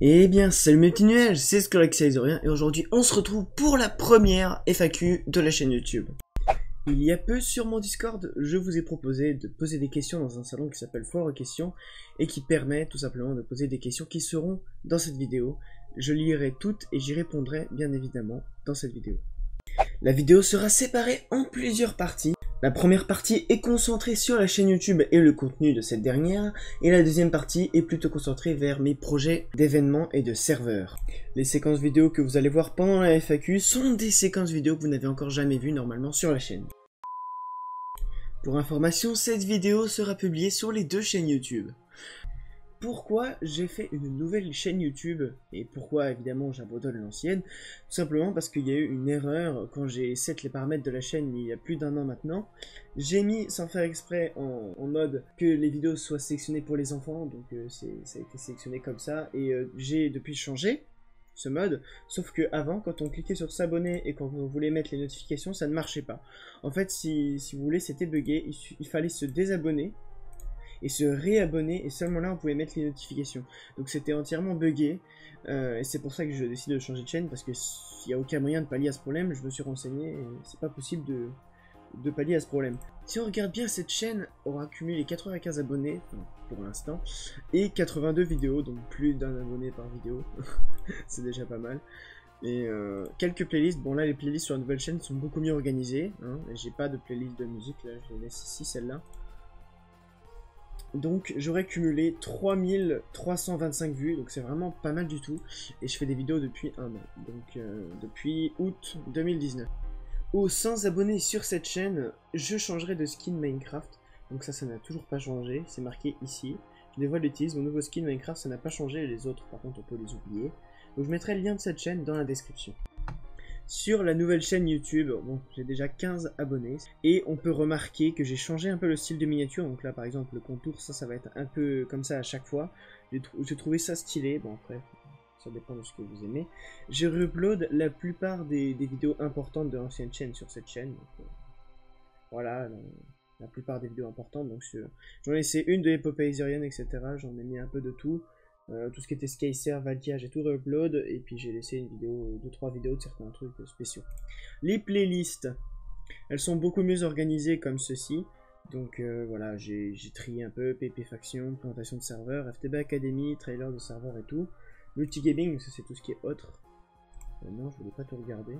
Eh bien, salut mes petits nuages, c'est Scorexaizorien et aujourd'hui on se retrouve pour la première FAQ de la chaîne YouTube. Il y a peu sur mon Discord, je vous ai proposé de poser des questions dans un salon qui s'appelle Foire aux questions et qui permet tout simplement de poser des questions qui seront dans cette vidéo. Je lirai toutes et j'y répondrai bien évidemment dans cette vidéo. La vidéo sera séparée en plusieurs parties. La première partie est concentrée sur la chaîne YouTube et le contenu de cette dernière, et la deuxième partie est plutôt concentrée vers mes projets d'événements et de serveurs. Les séquences vidéo que vous allez voir pendant la FAQ sont des séquences vidéo que vous n'avez encore jamais vues normalement sur la chaîne. Pour information, cette vidéo sera publiée sur les deux chaînes YouTube. Pourquoi j'ai fait une nouvelle chaîne YouTube et pourquoi évidemment j'abandonne l'ancienne? Tout simplement parce qu'il y a eu une erreur quand j'ai set les paramètres de la chaîne il y a plus d'un an maintenant. J'ai mis sans faire exprès en mode que les vidéos soient sélectionnées pour les enfants, donc ça a été sélectionné comme ça et j'ai depuis changé ce mode, sauf que avant quand on cliquait sur s'abonner et quand on voulait mettre les notifications ça ne marchait pas. En fait si vous voulez c'était buggé, il fallait se désabonner et se réabonner, et seulement là on pouvait mettre les notifications. Donc c'était entièrement buggé, et c'est pour ça que je décide de changer de chaîne, parce que s'il n'y a aucun moyen de pallier à ce problème, je me suis renseigné, et c'est pas possible de pallier à ce problème. Si on regarde bien, cette chaîne aura cumulé 95 abonnés, pour l'instant, et 82 vidéos, donc plus d'un abonné par vidéo, c'est déjà pas mal. Et quelques playlists, bon là les playlists sur la nouvelle chaîne sont beaucoup mieux organisées, hein, j'ai pas de playlist de musique, là je les laisse ici, celle-là. Donc j'aurais cumulé 3325 vues, donc c'est vraiment pas mal du tout. Et je fais des vidéos depuis un an, donc depuis août 2019. Aux 100 abonnés sur cette chaîne, je changerai de skin Minecraft. Donc ça n'a toujours pas changé, c'est marqué ici. Je dévoile l'utilise, mon nouveau skin Minecraft, ça n'a pas changé, les autres par contre on peut les oublier. Donc je mettrai le lien de cette chaîne dans la description. Sur la nouvelle chaîne YouTube, bon, j'ai déjà 15 abonnés, et on peut remarquer que j'ai changé un peu le style de miniature, donc là par exemple le contour, ça va être un peu comme ça à chaque fois, j'ai trouvé ça stylé, bon après, ça dépend de ce que vous aimez. Je upload la plupart des vidéos importantes de l'ancienne chaîne sur cette chaîne, donc, voilà, la plupart des vidéos importantes, donc j'en ai laissé une de l'épopée isérienne, etc., j'en ai mis un peu de tout. Tout ce qui était Skycer, Valkia, j'ai tout re-upload, et puis j'ai laissé une vidéo, 2-3 vidéos de certains trucs spéciaux. Les playlists, elles sont beaucoup mieux organisées comme ceci. Donc voilà, j'ai trié un peu, PP Faction, présentation de serveur, FTB Academy, trailer de serveur et tout. Multigaming, ça c'est tout ce qui est autre. Non, je voulais pas tout regarder.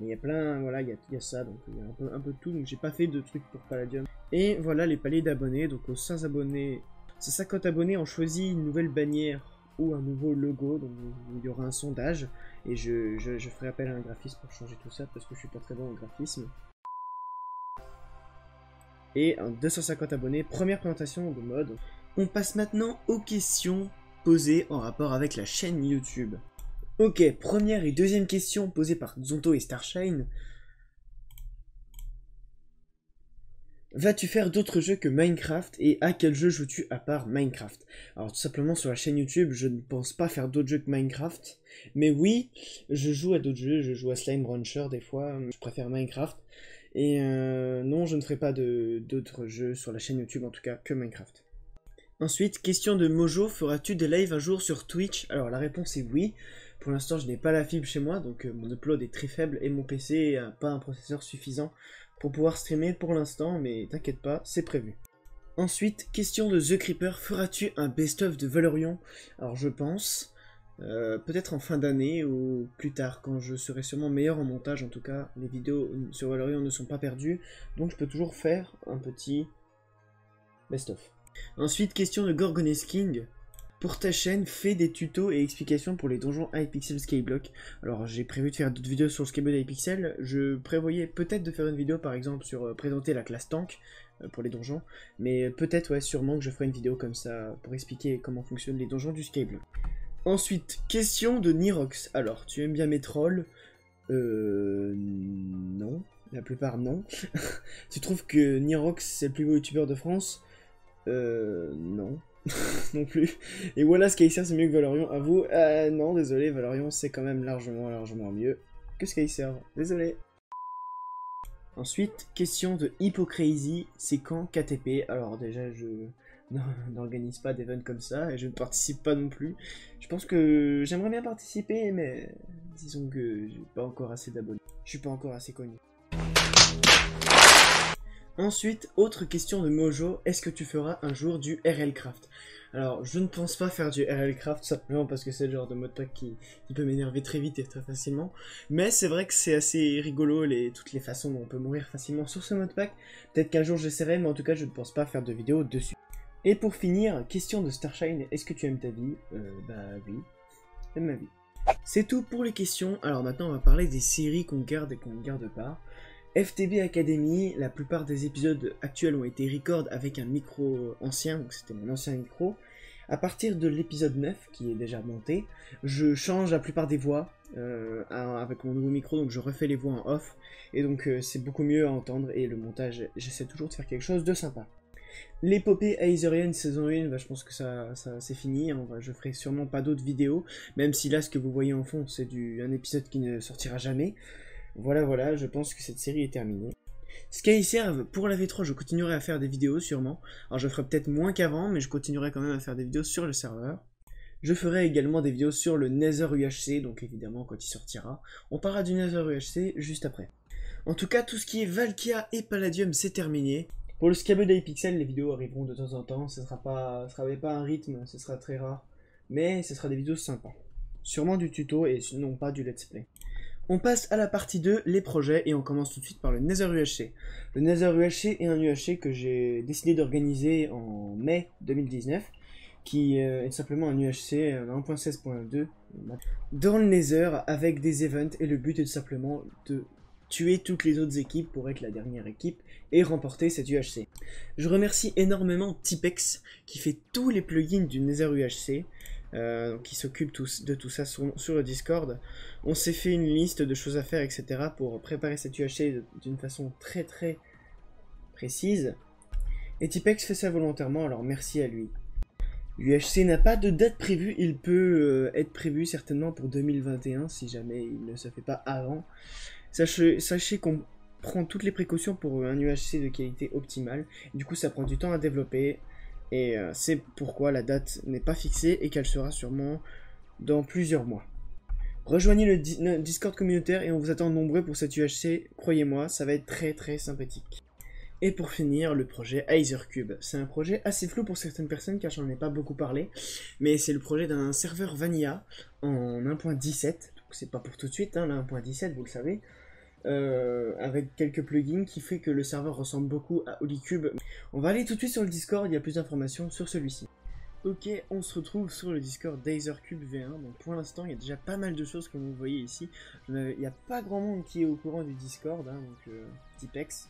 Mais il y a plein, voilà, il y a ça, donc il y a un peu de tout, donc j'ai pas fait de trucs pour Palladium. Et voilà les paliers d'abonnés, donc aux 100 abonnés... C'est 50 abonnés, on choisit une nouvelle bannière ou un nouveau logo, donc il y aura un sondage, et je ferai appel à un graphiste pour changer tout ça, parce que je suis pas très bon en graphisme. Et 250 abonnés, première présentation de mode. On passe maintenant aux questions posées en rapport avec la chaîne YouTube. Ok, première et deuxième question posées par Zonto et Starshine. Vas-tu faire d'autres jeux que Minecraft et à quel jeu joues-tu à part Minecraft? Alors tout simplement sur la chaîne YouTube, je ne pense pas faire d'autres jeux que Minecraft, mais oui, je joue à d'autres jeux, je joue à Slime Rancher des fois, je préfère Minecraft, et non, je ne ferai pas d'autres jeux sur la chaîne YouTube en tout cas que Minecraft. Ensuite, question de Mojo, feras-tu des lives un jour sur Twitch? Alors la réponse est oui. Pour l'instant, je n'ai pas la fibre chez moi, donc mon upload est très faible et mon PC n'a pas un processeur suffisant pour pouvoir streamer pour l'instant, mais t'inquiète pas, c'est prévu. Ensuite, question de The Creeper, feras-tu un best-of de Valorian? Alors je pense, peut-être en fin d'année ou plus tard, quand je serai sûrement meilleur en montage, en tout cas, les vidéos sur Valorian ne sont pas perdues, donc je peux toujours faire un petit best-of. Ensuite, question de Gorgones King. Pour ta chaîne, fais des tutos et explications pour les donjons Hypixel Skyblock. Alors j'ai prévu de faire d'autres vidéos sur le Skyblock Hypixel. Je prévoyais peut-être de faire une vidéo par exemple sur présenter la classe tank pour les donjons. Mais peut-être, ouais, sûrement que je ferai une vidéo comme ça pour expliquer comment fonctionnent les donjons du Skyblock. Ensuite, question de Nirox. Alors, tu aimes bien mes trolls? Non. La plupart non. Tu trouves que Nirox c'est le plus beau youtubeur de France? Non. Non plus. Et voilà, Skycer c'est mieux que Valorian, à vous. Non, désolé, Valorian c'est quand même largement mieux que Skycer. Désolé. Ensuite, question de Hypocrazy, c'est quand KTP? Alors déjà, n'organise pas d'events comme ça, et je ne participe pas non plus. Je pense que j'aimerais bien participer, mais disons que j'ai pas encore assez d'abonnés. Je suis pas encore assez connu. Ensuite, autre question de Mojo, est-ce que tu feras un jour du RLCraft? Alors, je ne pense pas faire du RLCraft, simplement parce que c'est le genre de modpack qui peut m'énerver très vite et très facilement. Mais c'est vrai que c'est assez rigolo, toutes les façons dont on peut mourir facilement sur ce modpack. Peut-être qu'un jour j'essaierai, mais en tout cas je ne pense pas faire de vidéo dessus. Et pour finir, question de Starshine, est-ce que tu aimes ta vie? Bah oui, j'aime ma vie. C'est tout pour les questions, alors maintenant on va parler des séries qu'on garde et qu'on ne garde pas. FTB Academy, la plupart des épisodes actuels ont été record avec un micro ancien, donc c'était mon ancien micro. À partir de l'épisode 9, qui est déjà monté, je change la plupart des voix avec mon nouveau micro, donc je refais les voix en off, et donc c'est beaucoup mieux à entendre, et le montage, j'essaie toujours de faire quelque chose de sympa. L'épopée Aizerian saison 1, bah, je pense que ça c'est fini, hein, je ferai sûrement pas d'autres vidéos, même si là ce que vous voyez en fond c'est un épisode qui ne sortira jamais. Voilà, je pense que cette série est terminée. SkyServe, pour la V3, je continuerai à faire des vidéos sûrement. Alors je ferai peut-être moins qu'avant, mais je continuerai quand même à faire des vidéos sur le serveur. Je ferai également des vidéos sur le Nether UHC, donc évidemment quand il sortira. On parlera du Nether UHC juste après. En tout cas, tout ce qui est Valkia et Palladium, c'est terminé. Pour le Scabeux d'Hypixel, les vidéos arriveront de temps en temps. Ce sera pas un rythme, ce sera très rare. Mais ce sera des vidéos sympas. Sûrement du tuto et non pas du let's play. On passe à la partie 2, les projets, et on commence tout de suite par le Nether UHC. Le Nether UHC est un UHC que j'ai décidé d'organiser en mai 2019, qui est simplement un UHC 1.16.2 dans le Nether avec des events, et le but est simplement de tuer toutes les autres équipes pour être la dernière équipe et remporter cet UHC. Je remercie énormément Tipex qui fait tous les plugins du Nether UHC. Qui s'occupe de tout ça sur le Discord. On s'est fait une liste de choses à faire, etc. pour préparer cette UHC d'une façon très précise. Et Tipex fait ça volontairement, alors merci à lui. L'UHC n'a pas de date prévue, il peut être prévu certainement pour 2021 si jamais il ne se fait pas avant. Sachez qu'on prend toutes les précautions pour un UHC de qualité optimale. Du coup ça prend du temps à développer. Et c'est pourquoi la date n'est pas fixée et qu'elle sera sûrement dans plusieurs mois. Rejoignez le Discord communautaire et on vous attend nombreux pour cette UHC, croyez-moi, ça va être très sympathique. Et pour finir, le projet Aethercube. C'est un projet assez flou pour certaines personnes car j'en ai pas beaucoup parlé, mais c'est le projet d'un serveur Vanilla en 1.17, donc c'est pas pour tout de suite, hein, la 1.17 vous le savez. Avec quelques plugins qui fait que le serveur ressemble beaucoup à Holycube. On va aller tout de suite sur le Discord, il y a plus d'informations sur celui-ci. Ok, on se retrouve sur le Discord d'Aethercube V1, donc pour l'instant il y a déjà pas mal de choses comme vous voyez ici. Il n'y a pas grand monde qui est au courant du Discord, hein, donc Tipex,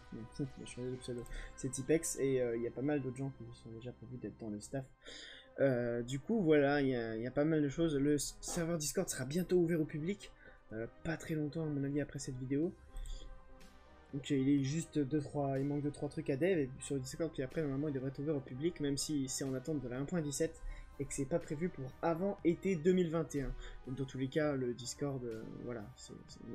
c'est Tipex, et il y a pas mal d'autres gens qui sont déjà prévus d'être dans le staff. Du coup voilà, il y a pas mal de choses, le serveur Discord sera bientôt ouvert au public. Pas très longtemps à mon avis après cette vidéo. Donc il est juste il manque 2-3 trucs à dev et sur le Discord, puis après normalement il devrait être ouvert au public même si c'est en attente de la 1.17 et que c'est pas prévu pour avant été 2021. Donc dans tous les cas le Discord, voilà,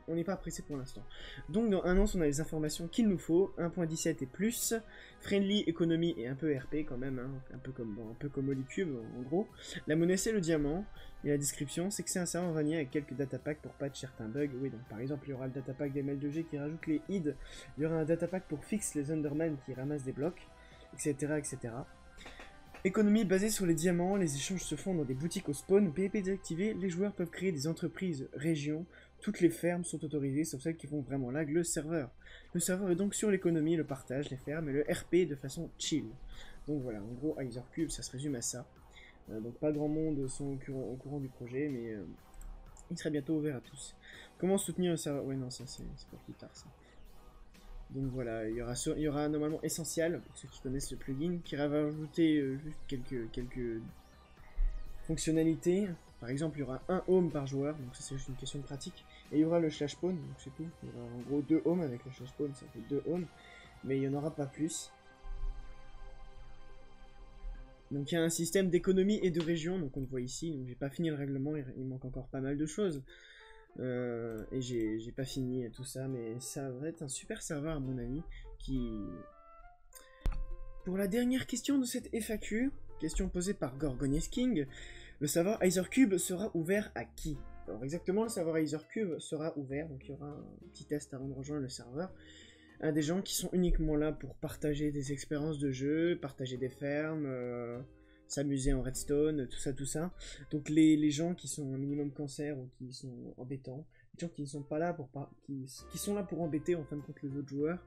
on n'est pas pressé pour l'instant. Donc dans un an on a les informations qu'il nous faut, 1.17 et plus, friendly, économie et un peu RP quand même, hein, un peu comme Holycube en gros. La monnaie c'est le diamant. Et la description, c'est que c'est un serveur vanilla avec quelques datapacks pour patch certains bugs. Oui, donc par exemple, il y aura le datapack des ML2G qui rajoute les ID, il y aura un datapack pour fixer les Underman qui ramassent des blocs, etc. Économie basée sur les diamants, les échanges se font dans des boutiques au spawn. PvP désactivé, les joueurs peuvent créer des entreprises, régions, toutes les fermes sont autorisées, sauf celles qui font vraiment lag le serveur. Le serveur est donc sur l'économie, le partage, les fermes et le RP de façon chill. Donc voilà, en gros, Aethercube, ça se résume à ça. Donc pas grand monde sont au courant du projet, mais il sera bientôt ouvert à tous. Comment soutenir le serveur? Ouais non, ça c'est pour plus tard ça. Donc voilà, il y aura normalement Essential, pour ceux qui connaissent le plugin, qui va ajouter juste quelques fonctionnalités. Par exemple, il y aura un home par joueur, donc ça c'est juste une question de pratique. Et il y aura le slash spawn, donc c'est tout. Il y aura en gros 2 homes avec le slash spawn, ça fait 2 homes. Mais il n'y en aura pas plus. Donc il y a un système d'économie et de région, donc on le voit ici, donc j'ai pas fini le règlement, il manque encore pas mal de choses. Et j'ai pas fini tout ça, mais ça va être un super serveur à mon avis, qui... Pour la dernière question de cette FAQ, question posée par Gorgonies King. Le serveur Ethercube sera ouvert à qui? Alors exactement, le serveur Ethercube sera ouvert, donc il y aura un petit test avant de rejoindre le serveur, à des gens qui sont uniquement là pour partager des expériences de jeu, partager des fermes, s'amuser en redstone, tout ça. Donc les gens qui sont un minimum cancer ou qui sont embêtants, les gens qui ne sont pas là pour qui sont là pour embêter en fin de compte les autres joueurs,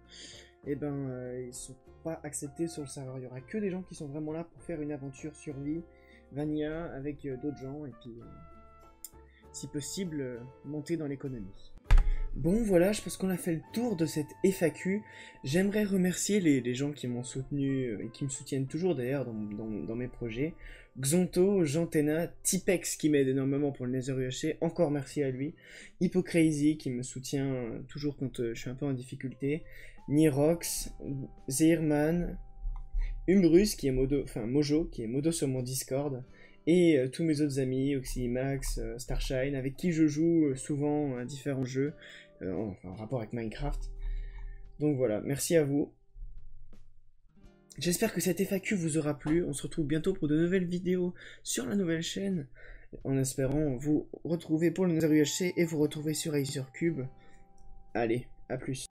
et ils sont pas acceptés sur le serveur. Il y aura que des gens qui sont vraiment là pour faire une aventure survie, vanilla, avec d'autres gens, et puis si possible, monter dans l'économie. Bon voilà, je pense qu'on a fait le tour de cette FAQ. J'aimerais remercier les gens qui m'ont soutenu et qui me soutiennent toujours d'ailleurs dans mes projets. Xonto, Jantena, Tipex qui m'aide énormément pour le Nether UHC, encore merci à lui. Hippocrazy qui me soutient toujours quand je suis un peu en difficulté. Nirox, Zeirman, Umbrus qui est Mojo qui est modo sur mon Discord. Et tous mes autres amis, Oxymax, Starshine, avec qui je joue souvent à différents jeux, en rapport avec Minecraft. Donc voilà, merci à vous. J'espère que cette FAQ vous aura plu. On se retrouve bientôt pour de nouvelles vidéos sur la nouvelle chaîne, en espérant vous retrouver pour le Nether UHC et vous retrouver sur Ethercube. Allez, à plus.